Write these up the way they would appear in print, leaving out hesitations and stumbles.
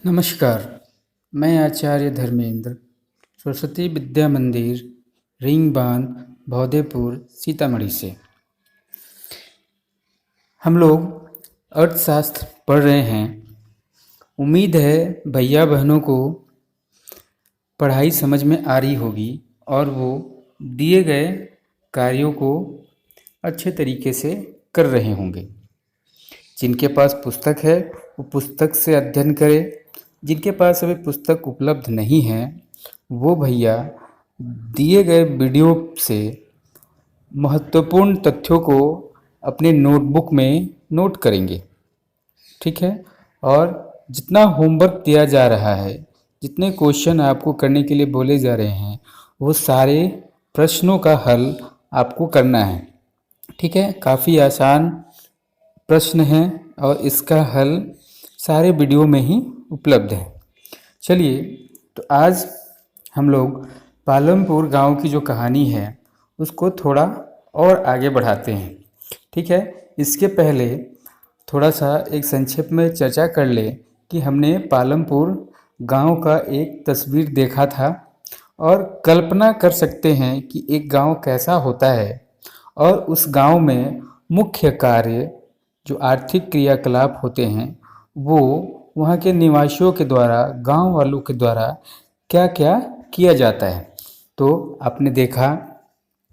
नमस्कार। मैं आचार्य धर्मेंद्र सरस्वती विद्या मंदिर रिंग बांध भौदेपुर सीतामढ़ी से हम लोग अर्थशास्त्र पढ़ रहे हैं। उम्मीद है भैया बहनों को पढ़ाई समझ में आ रही होगी और वो दिए गए कार्यों को अच्छे तरीके से कर रहे होंगे। जिनके पास पुस्तक है वो पुस्तक से अध्ययन करें। जिनके पास अभी पुस्तक उपलब्ध नहीं है वो भैया दिए गए वीडियो से महत्वपूर्ण तथ्यों को अपने नोटबुक में नोट करेंगे। ठीक है। और जितना होमवर्क दिया जा रहा है, जितने क्वेश्चन आपको करने के लिए बोले जा रहे हैं, वो सारे प्रश्नों का हल आपको करना है। ठीक है। काफ़ी आसान प्रश्न है और इसका हल सारे वीडियो में ही उपलब्ध है। चलिए, तो आज हम लोग पालमपुर गांव की जो कहानी है उसको थोड़ा और आगे बढ़ाते हैं। ठीक है। इसके पहले थोड़ा सा एक संक्षेप में चर्चा कर ले कि हमने पालमपुर गांव का एक तस्वीर देखा था और कल्पना कर सकते हैं कि एक गांव कैसा होता है और उस गांव में मुख्य कार्य जो आर्थिक क्रियाकलाप होते हैं वो वहाँ के निवासियों के द्वारा, गांव वालों के द्वारा क्या क्या किया जाता है। तो आपने देखा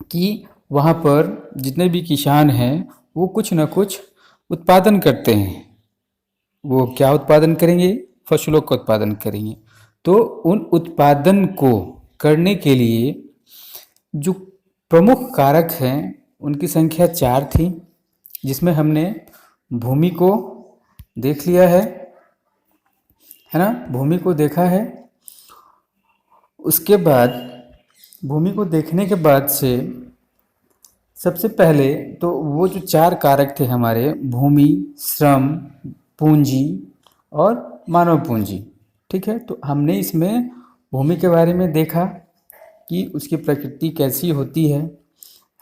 कि वहाँ पर जितने भी किसान हैं वो कुछ न कुछ उत्पादन करते हैं। वो क्या उत्पादन करेंगे? फसलों का उत्पादन करेंगे। तो उन उत्पादन को करने के लिए जो प्रमुख कारक हैं उनकी संख्या 4 थी, जिसमें हमने भूमि को देख लिया है ना? भूमि को देखा है। उसके बाद भूमि को देखने के बाद से सबसे पहले तो वो जो 4 कारक थे हमारे, भूमि, श्रम, पूंजी और मानव पूंजी। ठीक है। तो हमने इसमें भूमि के बारे में देखा कि उसकी प्रकृति कैसी होती है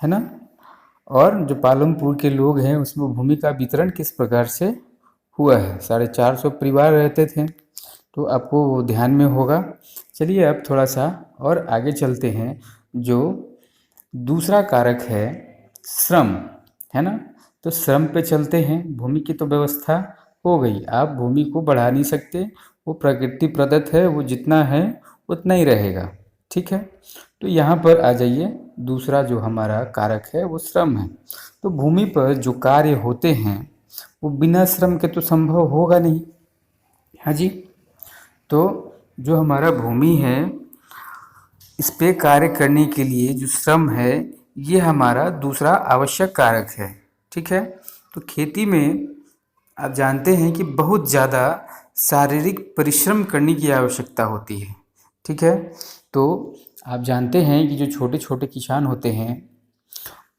ना? और जो पालमपुर के लोग हैं उसमें भूमि का वितरण किस प्रकार से हुआ है। 450 परिवार रहते थे, तो आपको वो ध्यान में होगा। चलिए अब थोड़ा सा और आगे चलते हैं। जो दूसरा कारक है श्रम, है ना? तो श्रम पे चलते हैं। भूमि की तो व्यवस्था हो गई, आप भूमि को बढ़ा नहीं सकते, वो प्रकृति प्रदत्त है, वो जितना है उतना ही रहेगा। ठीक है। तो यहाँ पर आ जाइए, दूसरा जो हमारा कारक है वो श्रम है। तो भूमि पर जो कार्य होते हैं वो बिना श्रम के तो संभव होगा नहीं। हाँ जी। तो जो हमारा भूमि है इस पे कार्य करने के लिए जो श्रम है ये हमारा दूसरा आवश्यक कारक है। ठीक है। तो खेती में आप जानते हैं कि बहुत ज़्यादा शारीरिक परिश्रम करने की आवश्यकता होती है। ठीक है। तो आप जानते हैं कि जो छोटे छोटे किसान होते हैं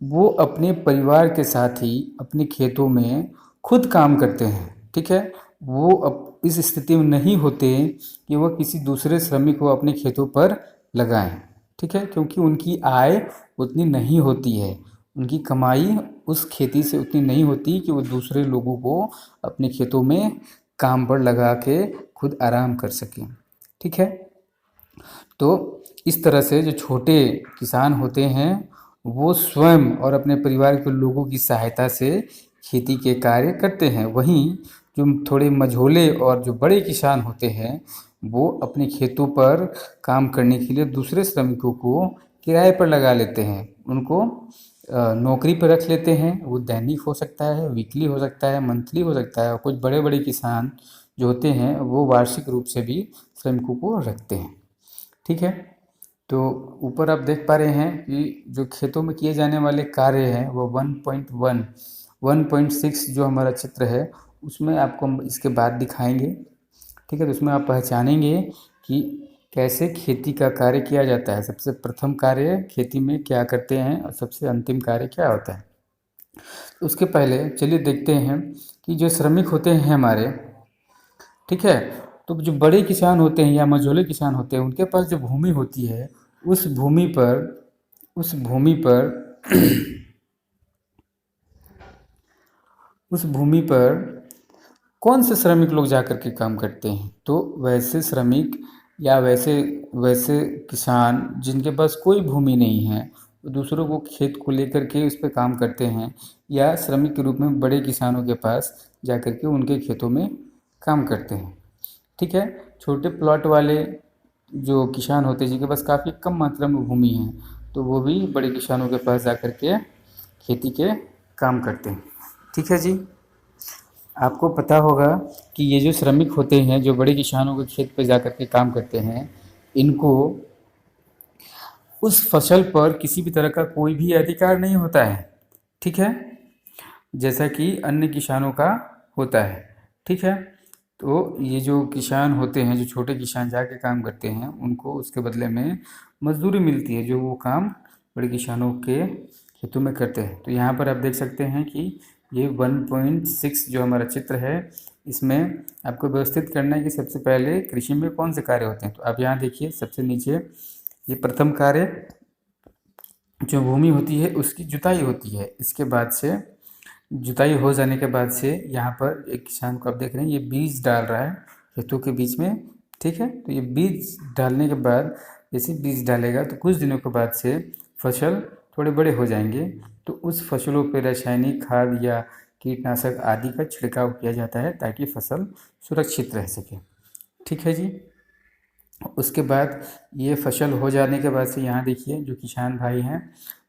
वो अपने परिवार के साथ ही अपने खेतों में खुद काम करते हैं। ठीक है। वो अब इस स्थिति में नहीं होते कि वह किसी दूसरे श्रमिक को अपने खेतों पर लगाएं। ठीक है। क्योंकि उनकी आय उतनी नहीं होती है, उनकी कमाई उस खेती से उतनी नहीं होती कि वो दूसरे लोगों को अपने खेतों में काम पर लगा के खुद आराम कर सकें। ठीक है। तो इस तरह से जो छोटे किसान होते हैं वो स्वयं और अपने परिवार के लोगों की सहायता से खेती के कार्य करते हैं। वहीं जो थोड़े मझोले और जो बड़े किसान होते हैं वो अपने खेतों पर काम करने के लिए दूसरे श्रमिकों को किराए पर लगा लेते हैं। उनको नौकरी पर रख लेते हैं। वो दैनिक हो सकता है, वीकली हो सकता है, मंथली हो सकता है। और कुछ बड़े बड़े किसान जो होते हैं वो वार्षिक रूप से भी श्रमिकों को रखते हैं। ठीक है। तो ऊपर आप देख पा रहे हैं कि जो खेतों में किए जाने वाले कार्य हैं वो 1.1 1.6 जो हमारा चित्र है उसमें आपको हम इसके बाद दिखाएंगे। ठीक है। तो उसमें आप पहचानेंगे कि कैसे खेती का कार्य किया जाता है। सबसे प्रथम कार्य खेती में क्या करते हैं और सबसे अंतिम कार्य क्या होता है। उसके पहले चलिए देखते हैं कि जो श्रमिक होते हैं हमारे, ठीक है, तो जो बड़े किसान होते हैं या मझोले किसान होते हैं उनके पास जो भूमि होती है उस भूमि पर उस भूमि पर कौन से श्रमिक लोग जा कर के काम करते हैं? तो वैसे श्रमिक या वैसे वैसे किसान जिनके पास कोई भूमि नहीं है, वो दूसरों को खेत को लेकर के उस पे काम करते हैं, या श्रमिक के रूप में बड़े किसानों के पास जा कर के उनके खेतों में काम करते हैं। ठीक है? छोटे प्लॉट वाले जो किसान होते हैं जिनके पास काफ़ी कम मात्रा में भूमि है, तो वो भी बड़े किसानों के पास जा कर के खेती के काम करते हैं। ठीक है जी। आपको पता होगा कि ये जो श्रमिक होते हैं जो बड़े किसानों के खेत पे जा कर के काम करते हैं, इनको उस फसल पर किसी भी तरह का कोई भी अधिकार नहीं होता है। ठीक है? जैसा कि अन्य किसानों का होता है। ठीक है? तो ये जो किसान होते हैं, जो छोटे किसान जाके काम करते हैं, उनको उसके बदले में मजदूरी मिलती है जो वो काम बड़े किसानों के खेतों में करते हैं। तो यहाँ पर आप देख सकते हैं कि ये 1.6 जो हमारा चित्र है, इसमें आपको व्यवस्थित करना है कि सबसे पहले कृषि में कौन से कार्य होते हैं। तो आप यहाँ देखिए सबसे नीचे ये प्रथम कार्य जो भूमि होती है उसकी जुताई होती है। इसके बाद से जुताई हो जाने के बाद से यहाँ पर एक किसान को आप देख रहे हैं ये बीज डाल रहा है खेतों के बीच में। ठीक है? तो ये बीज डालने के बाद जैसे बीज डालेगा तो कुछ दिनों के बाद से फसल थोड़े बड़े हो जाएंगे, तो उस फसलों पर रासायनिक खाद या कीटनाशक आदि का छिड़काव किया जाता है ताकि फसल सुरक्षित रह सके। ठीक है जी। उसके बाद ये फसल हो जाने के बाद से यहाँ देखिए जो किसान भाई हैं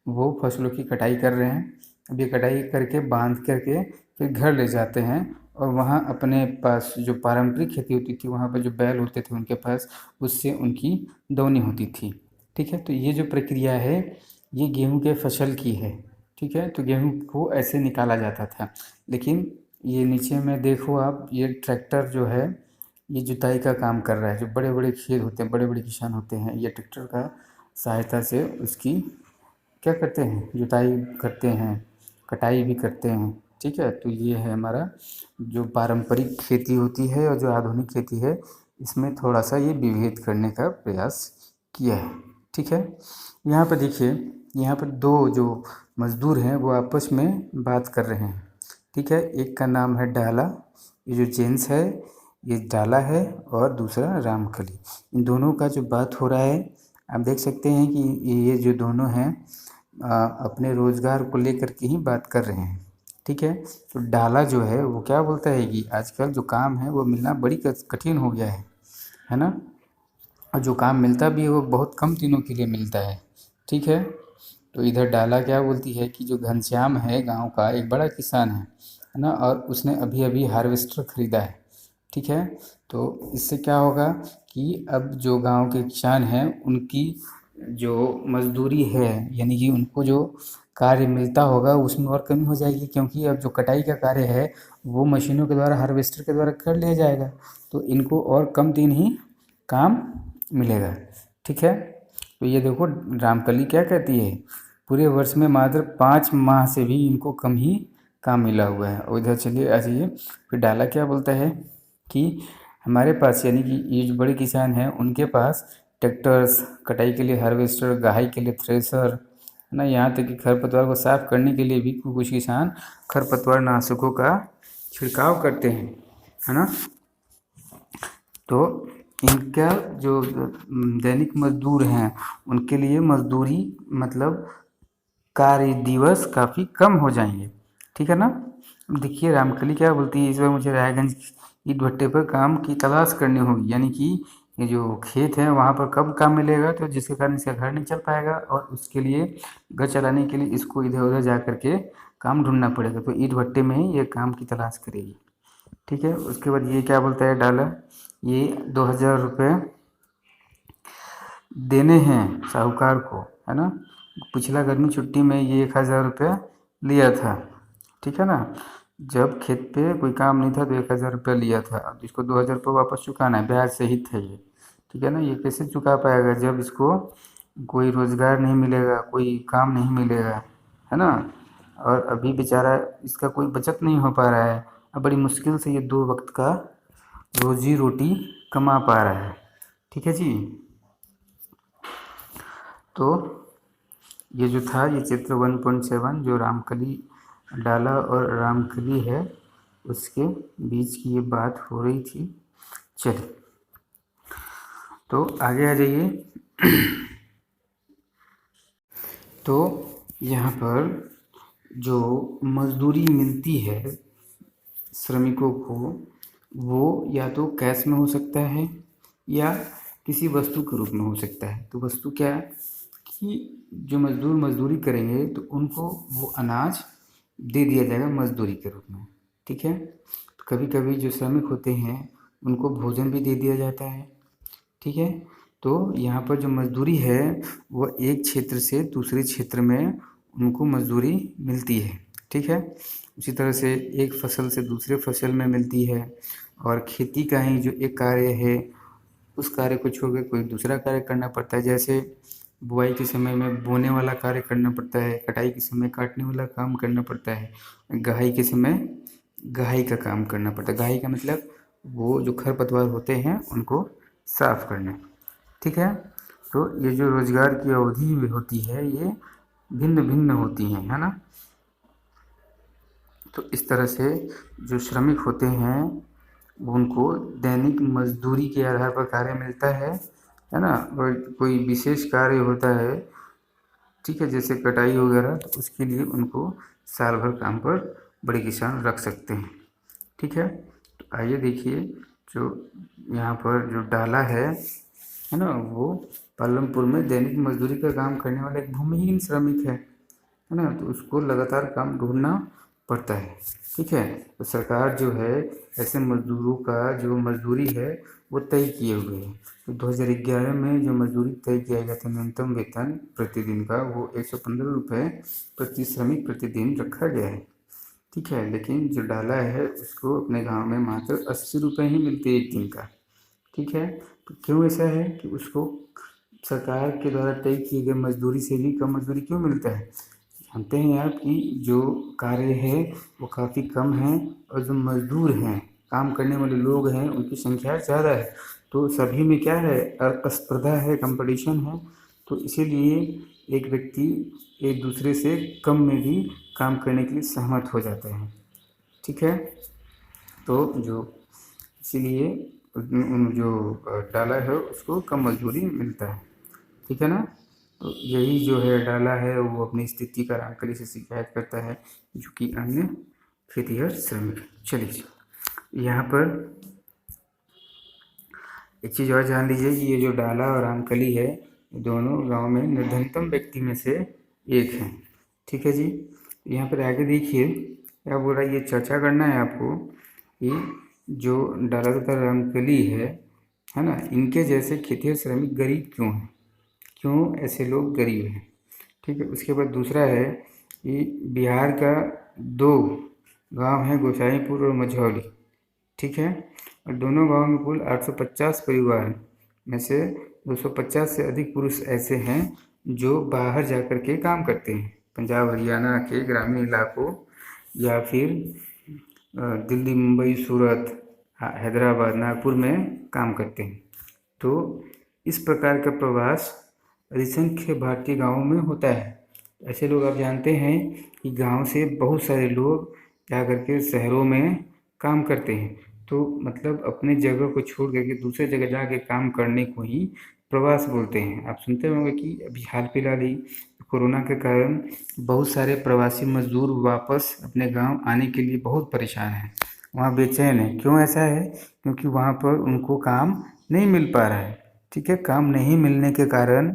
वो फसलों की कटाई कर रहे हैं। अब ये कटाई करके बांध करके फिर घर ले जाते हैं और वहाँ अपने पास जो पारंपरिक खेती होती थी वहाँ पर जो बैल होते थे उनके पास, उससे उनकी दौनी होती थी। ठीक है? तो ये जो प्रक्रिया है ये गेहूँ के फसल की है। ठीक है? तो गेहूँ को ऐसे निकाला जाता था, लेकिन ये नीचे में देखो आप, ये ट्रैक्टर जो है ये जुताई का काम कर रहा है। जो बड़े बड़े खेत होते हैं, बड़े बड़े किसान होते हैं, ये ट्रैक्टर का सहायता से उसकी क्या करते हैं, जुताई करते हैं, कटाई भी करते हैं। ठीक है? तो ये है हमारा जो पारंपरिक खेती होती है और जो आधुनिक खेती है, इसमें थोड़ा सा ये विभेद करने का प्रयास किया है। ठीक है? यहाँ पर देखिए, यहाँ पर दो जो मज़दूर हैं वो आपस में बात कर रहे हैं। ठीक है? एक का नाम है डाला, ये जो जेंट्स है ये डाला है, और दूसरा रामकली। इन दोनों का जो बात हो रहा है आप देख सकते हैं कि ये जो दोनों हैं अपने रोज़गार को लेकर के ही बात कर रहे हैं। ठीक है? तो डाला जो है वो क्या बोलता है कि आजकल जो काम है वो मिलना बड़ी कठिन हो गया है ना? और जो काम मिलता भी है वो बहुत कम दिनों के लिए मिलता है। ठीक है? तो इधर डाला क्या बोलती है कि जो घनश्याम है गांव का एक बड़ा किसान है ना, और उसने अभी अभी हार्वेस्टर ख़रीदा है। ठीक है? तो इससे क्या होगा कि अब जो गांव के किसान हैं उनकी जो मजदूरी है, यानी कि उनको जो कार्य मिलता होगा उसमें और कमी हो जाएगी, क्योंकि अब जो कटाई का कार्य है वो मशीनों के द्वारा, हार्वेस्टर के द्वारा कर लिया जाएगा। तो इनको और कम दिन ही काम मिलेगा। ठीक है? तो ये देखो रामकली क्या कहती है, पूरे वर्ष में मात्र 5 माह से भी इनको कम ही काम मिला हुआ है। और इधर चलिए आ जाइए, फिर डाला क्या बोलता है कि हमारे पास, यानी कि ये जो बड़े किसान हैं उनके पास ट्रैक्टर्स, कटाई के लिए हार्वेस्टर, गहाई के लिए थ्रेसर, है ना, यहाँ तक कि खरपतवार को साफ करने के लिए भी कुछ किसान खरपतवार नाशकों का छिड़काव करते हैं, है ना। तो इनका जो दैनिक मजदूर हैं उनके लिए मजदूरी मतलब कार्य दिवस काफ़ी कम हो जाएंगे। ठीक है ना। देखिए रामकली क्या बोलती है, इस बार मुझे रायगंज ईंट भट्टे पर काम की तलाश करनी होगी, यानी कि ये जो खेत है वहाँ पर कब काम मिलेगा, तो जिसके कारण इसका घर नहीं चल पाएगा और उसके लिए घर चलाने के लिए इसको इधर उधर जा कर के काम ढूंढना पड़ेगा। तो ईंट भट्टे में ही ये काम की तलाश करेगी। ठीक है। उसके बाद ये क्या बोलता है डाला, ये 2000 रुपये देने हैं साहूकार को, है ना। पिछला गर्मी छुट्टी में ये 1000 रुपये लिया था। ठीक है ना। जब खेत पे कोई काम नहीं था तो 1000 रुपये लिया था, अब इसको 2000 रुपये वापस चुकाना है, ब्याज सहित है ये। ठीक है ना। ये कैसे चुका पाएगा जब इसको कोई रोज़गार नहीं मिलेगा, कोई काम नहीं मिलेगा, है ना। और अभी बेचारा इसका कोई बचत नहीं हो पा रहा है, अब बड़ी मुश्किल से ये 2 वक्त का रोजी रोटी कमा पा रहा है। ठीक है जी। तो ये जो था ये चित्र 1.7 जो रामकली, डाला और रामकली है, उसके बीच की ये बात हो रही थी। चलिए तो आगे आ जाइए। तो यहाँ पर जो मजदूरी मिलती है श्रमिकों को, वो या तो कैश में हो सकता है या किसी वस्तु के रूप में हो सकता है। तो वस्तु क्या है कि जो मजदूर मजदूरी करेंगे तो उनको वो अनाज दे दिया जाएगा मजदूरी के रूप में, ठीक है। तो कभी कभी जो श्रमिक होते हैं उनको भोजन भी दे दिया जाता है, ठीक है। तो यहाँ पर जो मजदूरी है वो एक क्षेत्र से दूसरे क्षेत्र में उनको मजदूरी मिलती है, ठीक है। उसी तरह से एक फसल से दूसरे फसल में मिलती है, और खेती का ही जो एक कार्य है उस कार्य को छोड़ कर कोई दूसरा कार्य करना पड़ता है। जैसे बुआई के समय में बोने वाला कार्य करना पड़ता है, कटाई के समय काटने वाला काम करना पड़ता है, गहाई के समय गहाई का काम करना पड़ता है। गहाई का मतलब वो जो खरपतवार होते हैं उनको साफ करना, ठीक है। तो ये जो रोजगार की अवधि होती है ये भिन्न भिन्न होती हैं, है ना। तो इस तरह से जो श्रमिक होते हैं उनको दैनिक मजदूरी के आधार पर कार्य मिलता है ना। और कोई विशेष कार्य होता है, ठीक है, जैसे कटाई वगैरह, तो उसके लिए उनको साल भर काम पर बड़े किसान रख सकते हैं, ठीक है। तो आइए देखिए, जो यहाँ पर जो डाला है ना, वो पालमपुर में दैनिक मजदूरी का काम करने वाला एक भूमिहीन श्रमिक है ना। तो उसको लगातार काम ढूंढना पड़ता है, ठीक है। तो सरकार जो है ऐसे मजदूरों का जो मजदूरी है वो तय किए हुए है। तो 2011 में जो मजदूरी तय किया गया था न्यूनतम वेतन प्रतिदिन का, वो 115 रुपये प्रति श्रमिक प्रतिदिन रखा गया है, ठीक है। लेकिन जो डाला है उसको अपने गांव में मात्र 80 रुपये ही मिलते हैं एक दिन का, ठीक है। तो क्यों ऐसा है कि उसको सरकार के द्वारा तय किए गए मजदूरी से भी कम मजदूरी क्यों मिलता है। जानते हैं आप कि जो कार्य है वो काफ़ी कम है, और जो मजदूर हैं, काम करने वाले लोग हैं, उनकी संख्या ज़्यादा है। तो सभी में क्या है, स्पर्धा है, कंपटीशन है। तो इसीलिए एक व्यक्ति एक दूसरे से कम में भी काम करने के लिए सहमत हो जाते हैं, ठीक है। तो जो इसीलिए जो डाला है उसको कम मजदूरी मिलता है, ठीक है ना। तो यही जो है डाला है वो अपनी स्थिति का रामकली से शिकायत करता है, जो कि अन्य खेतीहर श्रमिक। चलिए यहाँ पर एक चीज़ और जान लीजिए कि ये जो डाला और रामकली है दोनों गांव में निर्धनतम व्यक्ति में से एक हैं, ठीक है जी। यहाँ पर आगे देखिए क्या बोल रहा है, ये चर्चा करना है आपको कि जो डाला तथा रामकली है ना, इनके जैसे खेतीहर श्रमिक गरीब क्यों हैं, क्यों ऐसे लोग गरीब हैं, ठीक है। उसके बाद दूसरा है कि बिहार का 2 गांव हैं, गोसाईपुर और मझौली, ठीक है। और दोनों गांव में कुल 850 परिवार में से 250 से अधिक पुरुष ऐसे हैं जो बाहर जाकर के काम करते हैं, पंजाब हरियाणा के ग्रामीण इलाकों या फिर दिल्ली, मुंबई, सूरत, हैदराबाद, नागपुर में काम करते हैं। तो इस प्रकार का प्रवास अधिसंख्य भारतीय गाँवों में होता है। ऐसे लोग आप जानते हैं कि गांव से बहुत सारे लोग जा करके शहरों में काम करते हैं। तो मतलब अपने जगह को छोड़ करके दूसरे जगह जाके काम करने को ही प्रवास बोलते हैं। आप सुनते होंगे कि अभी हाल फिलहाल ही कोरोना के कारण बहुत सारे प्रवासी मजदूर वापस अपने गांव आने के लिए बहुत परेशान हैं, वहाँ बेचैन हैं। क्यों ऐसा है, क्योंकि वहाँ पर उनको काम नहीं मिल पा रहा है, ठीक है। काम नहीं मिलने के कारण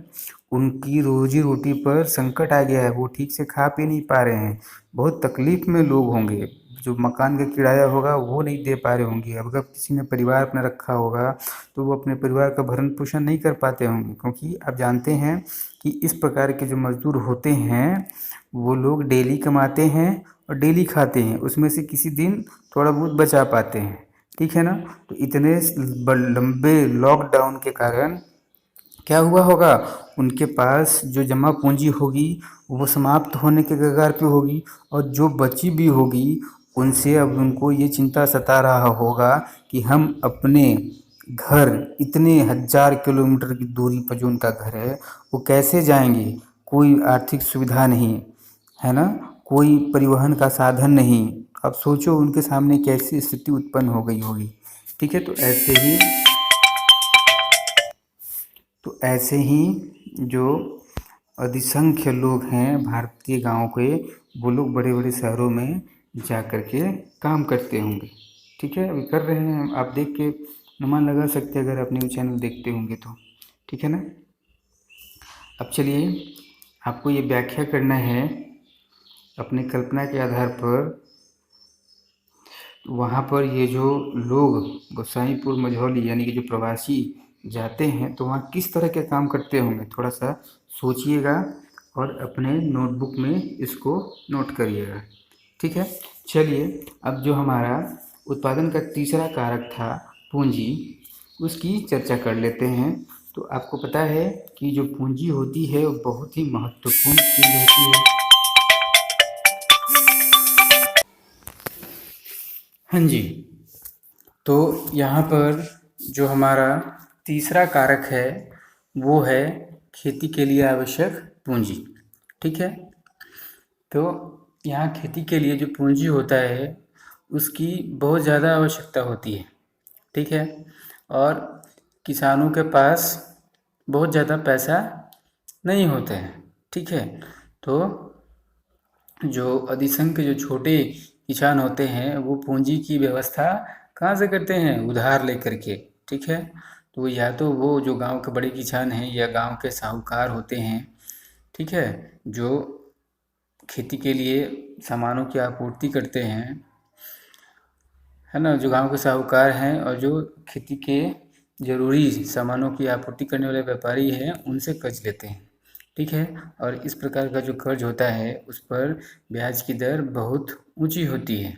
उनकी रोजी रोटी पर संकट आ गया है, वो ठीक से खा पी नहीं पा रहे हैं, बहुत तकलीफ में लोग होंगे। जो मकान का किराया होगा वो नहीं दे पा रहे होंगे। अब अगर किसी ने परिवार अपना रखा होगा तो वो अपने परिवार का भरण पोषण नहीं कर पाते होंगे, क्योंकि आप जानते हैं कि इस प्रकार के जो मजदूर होते हैं वो लोग डेली कमाते हैं और डेली खाते हैं, उसमें से किसी दिन थोड़ा बहुत बचा पाते हैं, ठीक है ना। तो इतने लंबे लॉकडाउन के कारण क्या हुआ होगा, उनके पास जो जमा पूंजी होगी वो समाप्त होने के कगार पे होगी, और जो बची भी होगी उनसे अब उनको ये चिंता सता रहा होगा कि हम अपने घर इतने 1000 किलोमीटर की दूरी पर जो उनका घर है वो कैसे जाएंगे। कोई आर्थिक सुविधा नहीं है ना, कोई परिवहन का साधन नहीं, अब सोचो उनके सामने कैसी स्थिति उत्पन्न हो गई होगी। ठीक है, तो ऐसे ही जो अधिसंख्य लोग हैं भारतीय गाँव के, वो लोग बड़े बड़े शहरों में जा कर के काम करते होंगे। ठीक है, अभी कर रहे हैं, आप देख के अनुमान लगा सकते हैं अगर आप न्यूज़ चैनल देखते होंगे तो। ठीक है ना। अब चलिए आपको ये व्याख्या करना है अपनी कल्पना के आधार पर, वहाँ पर ये जो लोग गोसाईपुर मझौली यानी कि जो प्रवासी जाते हैं तो वहाँ किस तरह के काम करते होंगे, थोड़ा सा सोचिएगा और अपने नोटबुक में इसको नोट करिएगा। ठीक है, चलिए अब जो हमारा उत्पादन का तीसरा कारक था पूंजी, उसकी चर्चा कर लेते हैं। तो आपको पता है कि जो पूंजी होती है वो बहुत ही महत्वपूर्ण चीज़ होती है। हाँ जी, तो यहाँ पर जो हमारा तीसरा कारक है वो है खेती के लिए आवश्यक पूंजी। ठीक है, तो यहाँ खेती के लिए जो पूंजी होता है उसकी बहुत ज़्यादा आवश्यकता होती है। ठीक है, और किसानों के पास बहुत ज़्यादा पैसा नहीं होता है। ठीक है, तो जो अधिसंख्य जो छोटे किसान होते हैं वो पूंजी की व्यवस्था कहाँ से करते हैं, उधार लेकर के। ठीक है, तो या तो वो जो गांव के बड़े किसान हैं या गांव के साहूकार होते हैं, ठीक है, जो खेती के लिए सामानों की आपूर्ति करते हैं, है ना, जो गांव के साहूकार हैं और जो खेती के ज़रूरी सामानों की आपूर्ति करने वाले व्यापारी हैं उनसे कर्ज लेते हैं। ठीक है, और इस प्रकार का जो कर्ज होता है उस पर ब्याज की दर बहुत ऊंची होती है।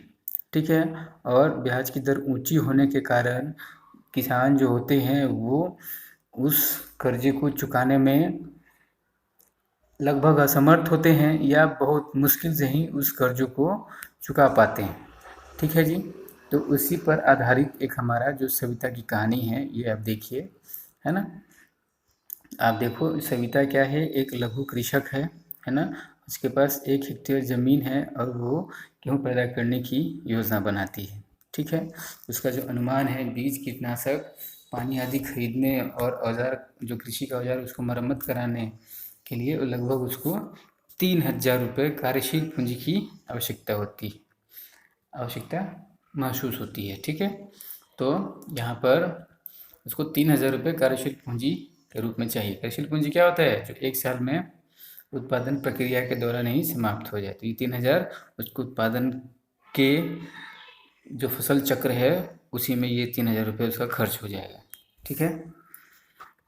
ठीक है, और ब्याज की दर ऊंची होने के कारण किसान जो होते हैं वो उस कर्जे को चुकाने में लगभग असमर्थ होते हैं या बहुत मुश्किल से ही उस कर्जों को चुका पाते हैं। ठीक है जी, तो उसी पर आधारित एक हमारा जो सविता की कहानी है ये आप देखिए, है ना। आप देखो सविता क्या है, एक लघु कृषक है ना, उसके पास 1 हेक्टेयर ज़मीन है और वो गेहूँ पैदा करने की योजना बनाती है। ठीक है, उसका जो अनुमान है बीज, कीटनाशक, पानी आदि खरीदने और औजार, जो कृषि का औजार उसको मरम्मत कराने के लिए लगभग उसको 3,000 रुपये कार्यशील पूंजी की आवश्यकता महसूस होती है। ठीक है, तो यहाँ पर उसको 3,000 रुपये कार्यशील पूंजी के रूप में चाहिए। कार्यशील पूंजी क्या होता है, जो 1 साल में उत्पादन प्रक्रिया के दौरान ही समाप्त हो जाए। तो ये 3,000 उसको उत्पादन के जो फसल चक्र है उसी में ये 3,000 रुपये उसका खर्च हो जाएगा। ठीक है,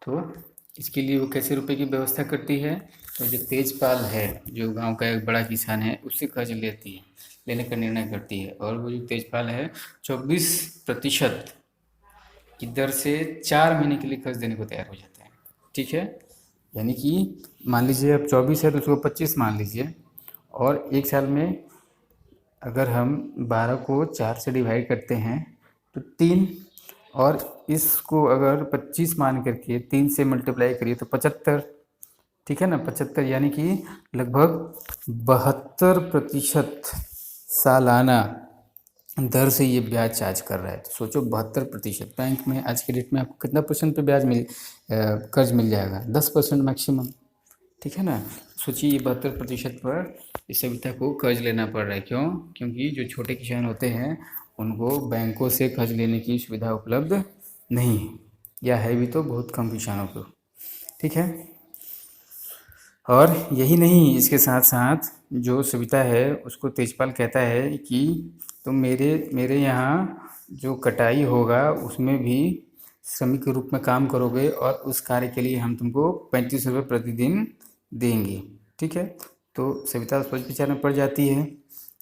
तो इसके लिए वो कैसे रुपए की व्यवस्था करती है, तो जो तेजपाल है जो गांव का एक बड़ा किसान है उससे कर्ज लेने का निर्णय करती है, और वो जो तेजपाल है 24% की दर से 4 महीने के लिए कर्ज देने को तैयार हो जाता है। ठीक है, यानी कि मान लीजिए अब 24 है तो उसको 25 मान लीजिए, और 1 साल में अगर हम 12 को 4 से डिवाइड करते हैं तो 3, और इसको अगर 25 मान करके 3 से मल्टीप्लाई करिए तो 75। ठीक है ना, 75 यानी कि लगभग 72% सालाना दर से ये ब्याज चार्ज कर रहा है। तो सोचो 72%, बैंक में आज के डेट में आपको कितना परसेंट पे कर्ज मिल जाएगा, 10% मैक्सिमम। ठीक है ना, सोचिए ये 72% पर इस सविता को कर्ज लेना पड़ रहा है। क्यों, क्योंकि जो छोटे किसान होते हैं उनको बैंकों से कर्ज लेने की सुविधा उपलब्ध नहीं है, या है भी तो बहुत कम किसानों को। ठीक है, और यही नहीं, इसके साथ साथ जो सविता है उसको तेजपाल कहता है कि तुम मेरे यहाँ जो कटाई होगा उसमें भी श्रमिक के रूप में काम करोगे और उस कार्य के लिए हम तुमको 35 रुपये प्रतिदिन देंगे। ठीक है, तो सविता सोच विचार में पड़ जाती है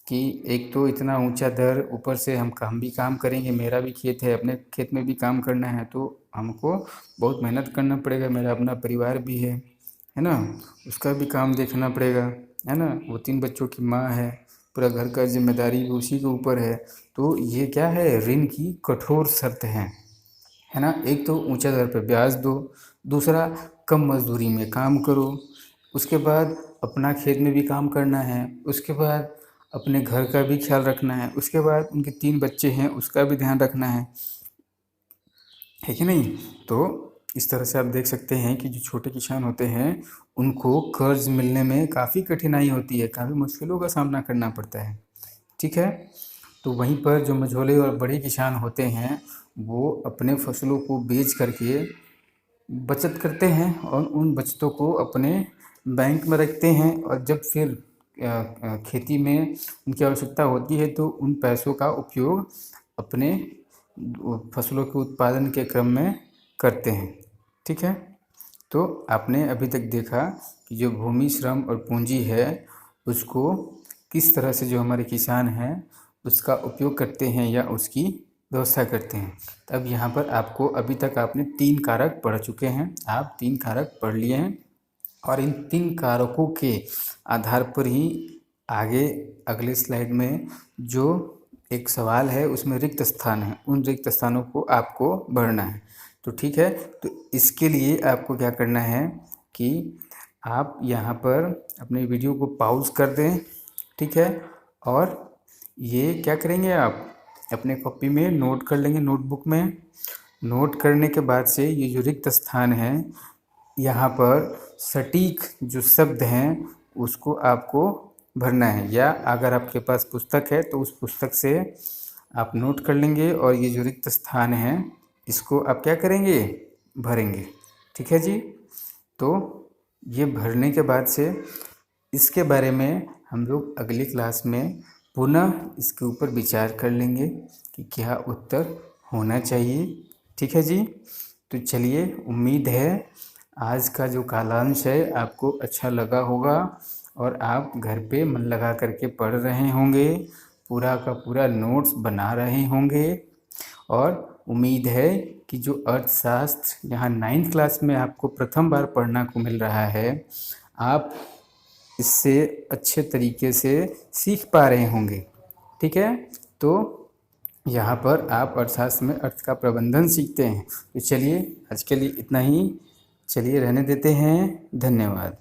कि एक तो इतना ऊंचा दर, ऊपर से हम भी काम करेंगे, मेरा भी खेत है, अपने खेत में भी काम करना है, तो हमको बहुत मेहनत करना पड़ेगा, मेरा अपना परिवार भी है ना, उसका भी काम देखना पड़ेगा, है ना, वो 3 बच्चों की माँ है, पूरा घर का जिम्मेदारी भी उसी के ऊपर है। तो ये क्या है, ऋण की कठोर शर्त है ना। एक तो ऊंचा दर पे ब्याज दो, दूसरा कम मजदूरी में काम करो, उसके बाद अपना खेत में भी काम करना है, उसके बाद अपने घर का भी ख्याल रखना है, उसके बाद उनके 3 बच्चे हैं उसका भी ध्यान रखना है कि नहीं। तो इस तरह से आप देख सकते हैं कि जो छोटे किसान होते हैं उनको कर्ज मिलने में काफ़ी कठिनाई होती है, काफ़ी मुश्किलों का सामना करना पड़ता है, ठीक है। तो वहीं पर जो मझोले और बड़े किसान होते हैं वो अपने फसलों को बेच करके बचत करते हैं और उन बचतों को अपने बैंक में रखते हैं, और जब फिर खेती में उनकी आवश्यकता होती है तो उन पैसों का उपयोग अपने फसलों के उत्पादन के क्रम में करते हैं, ठीक है। तो आपने अभी तक देखा कि जो भूमि, श्रम और पूंजी है उसको किस तरह से जो हमारे किसान हैं उसका उपयोग करते हैं या उसकी व्यवस्था करते हैं। तब यहाँ पर आपको अभी तक आपने 3 कारक पढ़ चुके हैं, आप 3 कारक पढ़ लिए हैं, और इन 3 कारकों के आधार पर ही आगे अगले स्लाइड में जो एक सवाल है उसमें रिक्त स्थान है, उन रिक्त स्थानों को आपको भरना है। तो ठीक है, तो इसके लिए आपको क्या करना है कि आप यहाँ पर अपने वीडियो को पॉज कर दें, ठीक है, और ये क्या करेंगे आप अपने कॉपी में नोट कर लेंगे, नोटबुक में नोट करने के बाद से ये जो रिक्त स्थान है यहाँ पर सटीक जो शब्द हैं उसको आपको भरना है, या अगर आपके पास पुस्तक है तो उस पुस्तक से आप नोट कर लेंगे और ये जो रिक्त स्थान है इसको आप क्या करेंगे, भरेंगे, ठीक है जी। तो ये भरने के बाद से इसके बारे में हम लोग अगली क्लास में पुनः इसके ऊपर विचार कर लेंगे कि क्या उत्तर होना चाहिए, ठीक है जी। तो चलिए, उम्मीद है आज का जो कालांश है आपको अच्छा लगा होगा और आप घर पे मन लगा करके पढ़ रहे होंगे, पूरा का पूरा नोट्स बना रहे होंगे, और उम्मीद है कि जो अर्थशास्त्र यहाँ 9th क्लास में आपको प्रथम बार पढ़ना को मिल रहा है आप इससे अच्छे तरीके से सीख पा रहे होंगे, ठीक है। तो यहाँ पर आप अर्थशास्त्र में अर्थ का प्रबंधन सीखते हैं। तो चलिए आज के लिए इतना ही, चलिए रहने देते हैं, धन्यवाद।